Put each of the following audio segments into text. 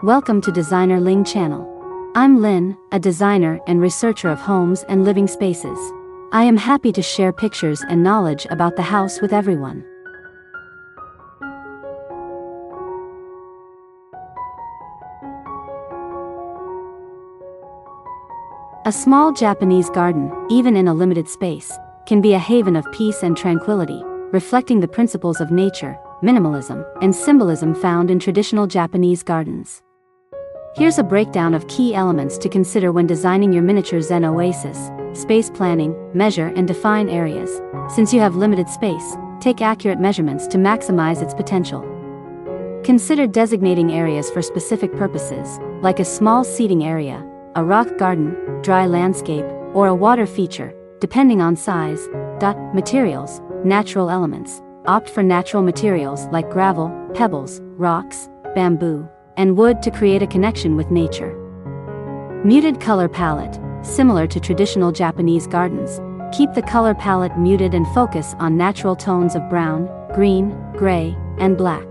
Welcome to Designer Ling channel. I'm Lin, a designer and researcher of homes and living spaces. I am happy to share pictures and knowledge about the house with everyone. A small Japanese garden, even in a limited space, can be a haven of peace and tranquility, reflecting the principles of nature, minimalism, and symbolism found in traditional Japanese gardens. Here's a breakdown of key elements to consider when designing your miniature Zen oasis. Space planning: measure and define areas. Since you have limited space, take accurate measurements to maximize its potential. Consider designating areas for specific purposes, like a small seating area, a rock garden, dry landscape, or a water feature, depending on size. Materials: natural elements. Opt for natural materials like gravel, pebbles, rocks, bamboo, and wood to create a connection with nature. Muted color palette. Similar to traditional Japanese gardens, keep the color palette muted and focus on natural tones of brown, green, gray, and black.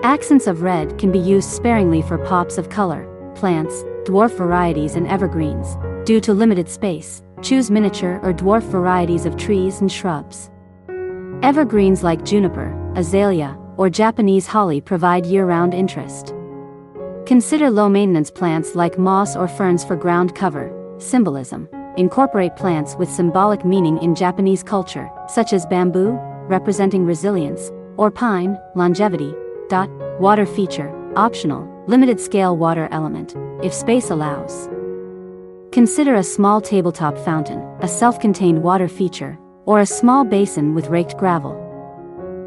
Accents of red can be used sparingly for pops of color, plants, dwarf varieties and evergreens. Due to limited space, choose miniature or dwarf varieties of trees and shrubs. Evergreens like juniper, azalea, or Japanese holly provide year-round interest. Consider low-maintenance plants like moss or ferns for ground cover. Symbolism: incorporate plants with symbolic meaning in Japanese culture, such as bamboo, representing resilience, or pine, longevity. Water feature: optional, limited-scale water element, if space allows. Consider a small tabletop fountain, a self-contained water feature, or a small basin with raked gravel.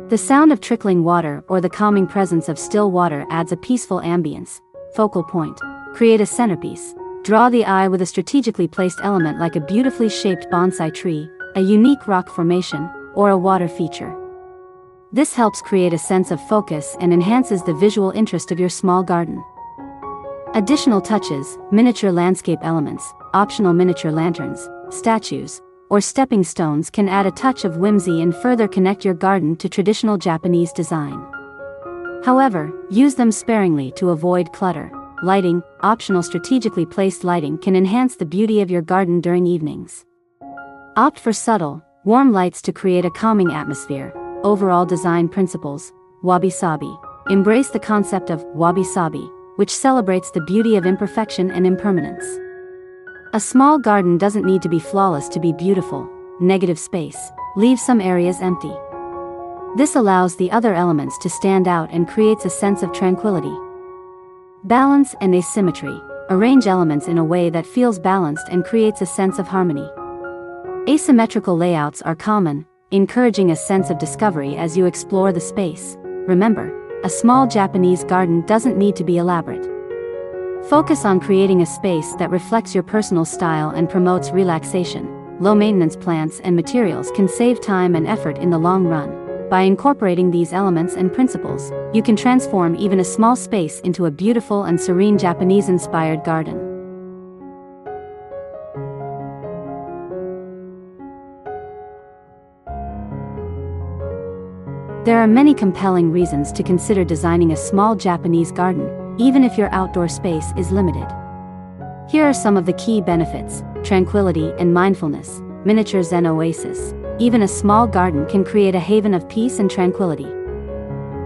The sound of trickling water or the calming presence of still water adds a peaceful ambience. Focal point: create a centerpiece. Draw the eye with a strategically placed element like a beautifully shaped bonsai tree, a unique rock formation, or a water feature. This helps create a sense of focus and enhances the visual interest of your small garden. Additional touches: miniature landscape elements, optional miniature lanterns, statues, or stepping stones can add a touch of whimsy and further connect your garden to traditional Japanese design. However, use them sparingly to avoid clutter. Lighting: optional strategically placed lighting can enhance the beauty of your garden during evenings. Opt for subtle, warm lights to create a calming atmosphere. Overall design principles: wabi-sabi. Embrace the concept of wabi-sabi, which celebrates the beauty of imperfection and impermanence. A small garden doesn't need to be flawless to be beautiful. Negative space: leave some areas empty. This allows the other elements to stand out and creates a sense of tranquility. Balance and asymmetry: arrange elements in a way that feels balanced and creates a sense of harmony. Asymmetrical layouts are common, encouraging a sense of discovery as you explore the space. Remember, a small Japanese garden doesn't need to be elaborate. Focus on creating a space that reflects your personal style and promotes relaxation. Low-maintenance plants and materials can save time and effort in the long run. By incorporating these elements and principles, you can transform even a small space into a beautiful and serene Japanese-inspired garden. There are many compelling reasons to consider designing a small Japanese garden, even if your outdoor space is limited. Here are some of the key benefits: tranquility and mindfulness. Miniature Zen oasis. Even a small garden can create a haven of peace and tranquility.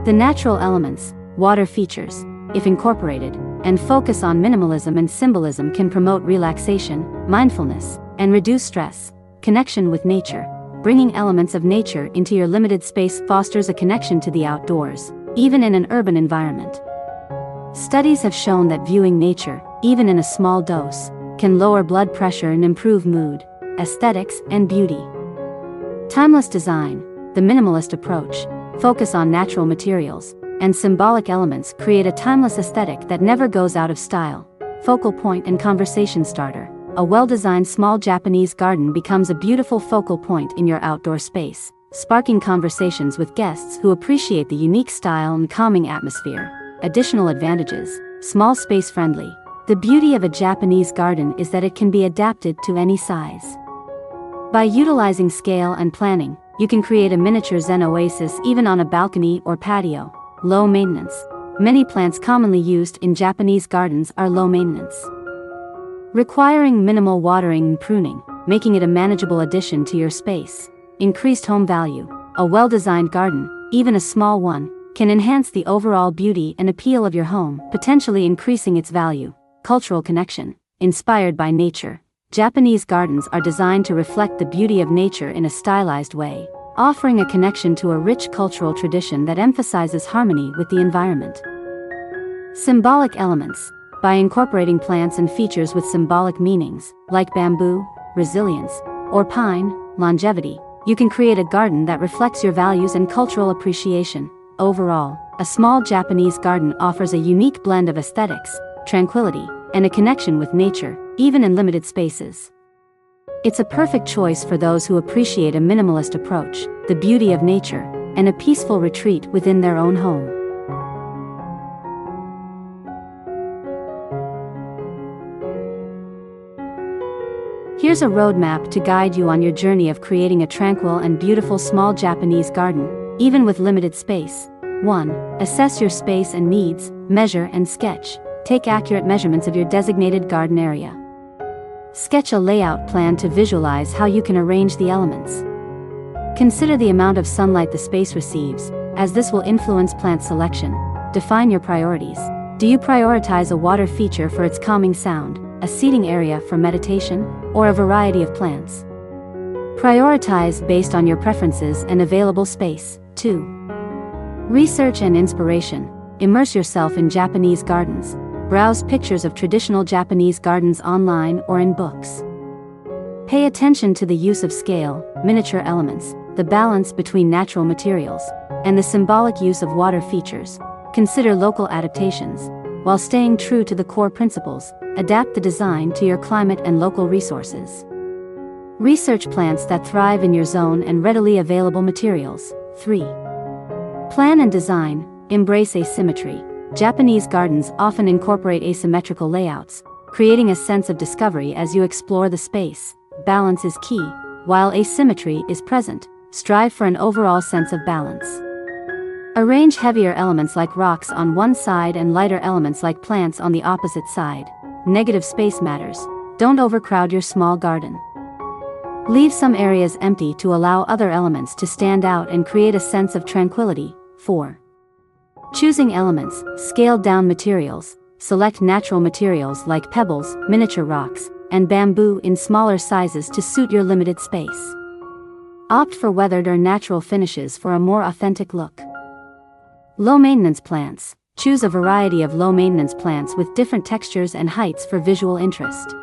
The natural elements, water features, if incorporated, and focus on minimalism and symbolism can promote relaxation, mindfulness, and reduce stress. Connection with nature. Bringing elements of nature into your limited space fosters a connection to the outdoors, even in an urban environment. Studies have shown that viewing nature, even in a small dose, can lower blood pressure and improve mood, aesthetics, and beauty. Timeless design. The minimalist approach, focus on natural materials, and symbolic elements create a timeless aesthetic that never goes out of style. Focal point and conversation starter. A well-designed small Japanese garden becomes a beautiful focal point in your outdoor space, sparking conversations with guests who appreciate the unique style and calming atmosphere. Additional advantages: small space friendly. The beauty of a Japanese garden is that it can be adapted to any size. By utilizing scale and planning, you can create a miniature Zen oasis even on a balcony or patio. Low maintenance. many plants commonly used in Japanese gardens are low maintenance, requiring minimal watering and pruning, making it a manageable addition to your space. Increased home value. A well-designed garden, even a small one, can enhance the overall beauty and appeal of your home, potentially increasing its value. Cultural connection. Inspired by nature, Japanese gardens are designed to reflect the beauty of nature in a stylized way, offering a connection to a rich cultural tradition that emphasizes harmony with the environment. Symbolic elements. By incorporating plants and features with symbolic meanings, like bamboo, resilience, or pine, longevity, you can create a garden that reflects your values and cultural appreciation. Overall, a small Japanese garden offers a unique blend of aesthetics, tranquility, and a connection with nature, even in limited spaces. It's a perfect choice for those who appreciate a minimalist approach, the beauty of nature, and a peaceful retreat within their own home. Here's a roadmap to guide you on your journey of creating a tranquil and beautiful small Japanese garden, even with limited space. 1. Assess your space and needs, measure and sketch. Take accurate measurements of your designated garden area. Sketch a layout plan to visualize how you can arrange the elements. Consider the amount of sunlight the space receives, as this will influence plant selection. Define your priorities. Do you prioritize a water feature for its calming sound, a seating area for meditation, or a variety of plants? Prioritize based on your preferences and available space. 2. Research and inspiration. Immerse yourself in Japanese gardens. Browse pictures of traditional Japanese gardens online or in books. Pay attention to the use of scale, miniature elements, the balance between natural materials, and the symbolic use of water features. Consider local adaptations. While staying true to the core principles, adapt the design to your climate and local resources. Research plants that thrive in your zone and readily available materials. 3. Plan and design. Embrace asymmetry. Japanese gardens often incorporate asymmetrical layouts, creating a sense of discovery as you explore the space. Balance is key. While asymmetry is present, strive for an overall sense of balance. Arrange heavier elements like rocks on one side and lighter elements like plants on the opposite side. Negative space matters. Don't overcrowd your small garden. Leave some areas empty to allow other elements to stand out and create a sense of tranquility. 4. Choosing elements. Scaled down materials. Select natural materials like pebbles, miniature rocks, and bamboo in smaller sizes to suit your limited space. Opt for weathered or natural finishes for a more authentic look. Low-maintenance plants. Choose a variety of low-maintenance plants with different textures and heights for visual interest.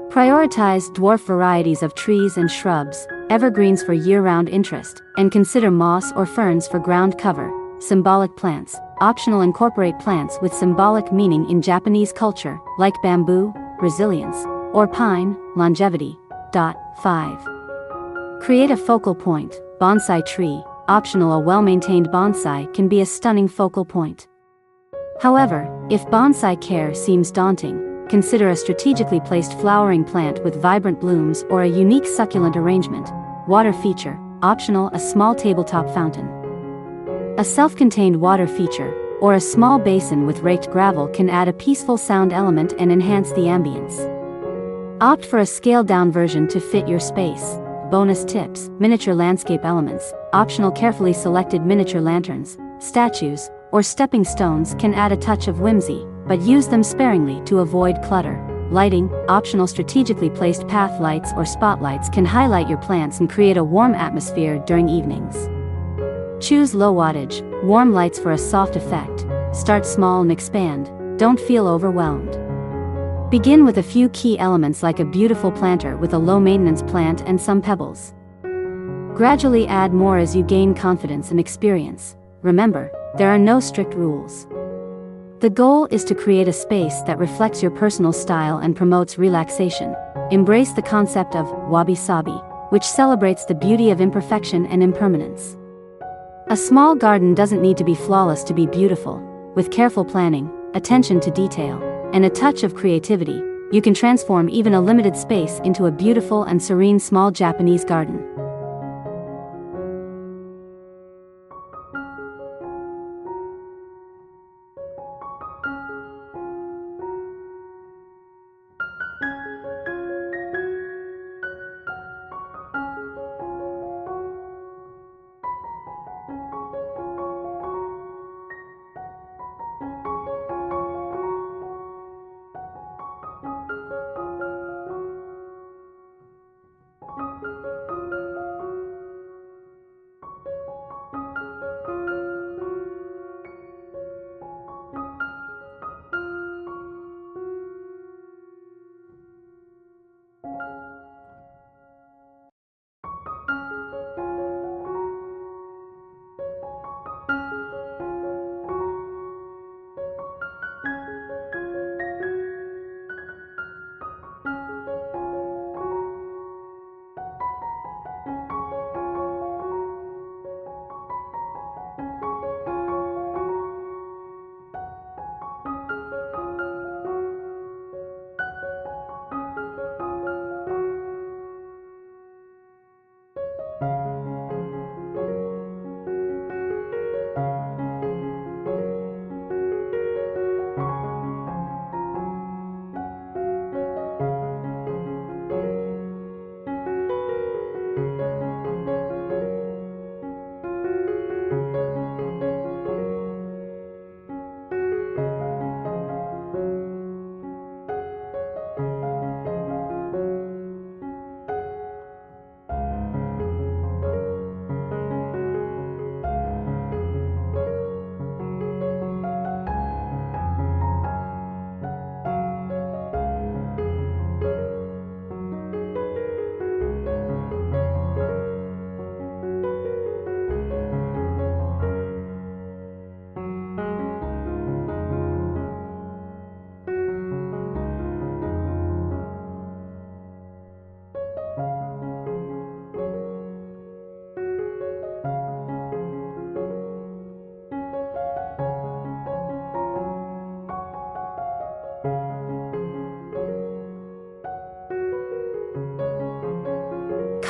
Prioritize dwarf varieties of trees and shrubs, evergreens for year-round interest, and consider moss or ferns for ground cover. Symbolic plants. Optional. Incorporate plants with symbolic meaning in Japanese culture, like bamboo, resilience, or pine, longevity. 5. Create a focal point. Bonsai tree. Optional. A well-maintained bonsai can be a stunning focal point. However, if bonsai care seems daunting, consider a strategically placed flowering plant with vibrant blooms or a unique succulent arrangement. Water feature. Optional. A small tabletop fountain. A self-contained water feature, or a small basin with raked gravel can add a peaceful sound element and enhance the ambience. Opt for a scaled-down version to fit your space. Bonus tips. Miniature landscape elements. Optional. Carefully selected miniature lanterns, statues, or stepping stones can add a touch of whimsy, but use them sparingly to avoid clutter. Lighting. Optional. Strategically placed path lights or spotlights can highlight your plants and create a warm atmosphere during evenings. Choose low wattage, warm lights for a soft effect. Start small and expand. Don't feel overwhelmed. Begin with a few key elements like a beautiful planter with a low-maintenance plant and some pebbles. Gradually add more as you gain confidence and experience. Remember, there are no strict rules. The goal is to create a space that reflects your personal style and promotes relaxation. Embrace the concept of wabi-sabi, which celebrates the beauty of imperfection and impermanence. A small garden doesn't need to be flawless to be beautiful. With careful planning, attention to detail, and a touch of creativity, you can transform even a limited space into a beautiful and serene small Japanese garden.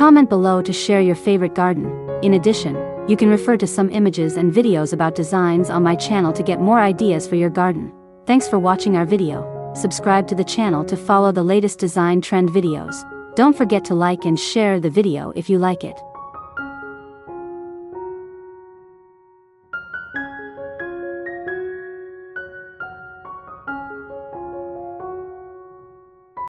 Comment below to share your favorite garden. In addition, you can refer to some images and videos about designs on my channel to get more ideas for your garden. Thanks for watching our video. Subscribe to the channel to follow the latest design trend videos. Don't forget to like and share the video if you like it.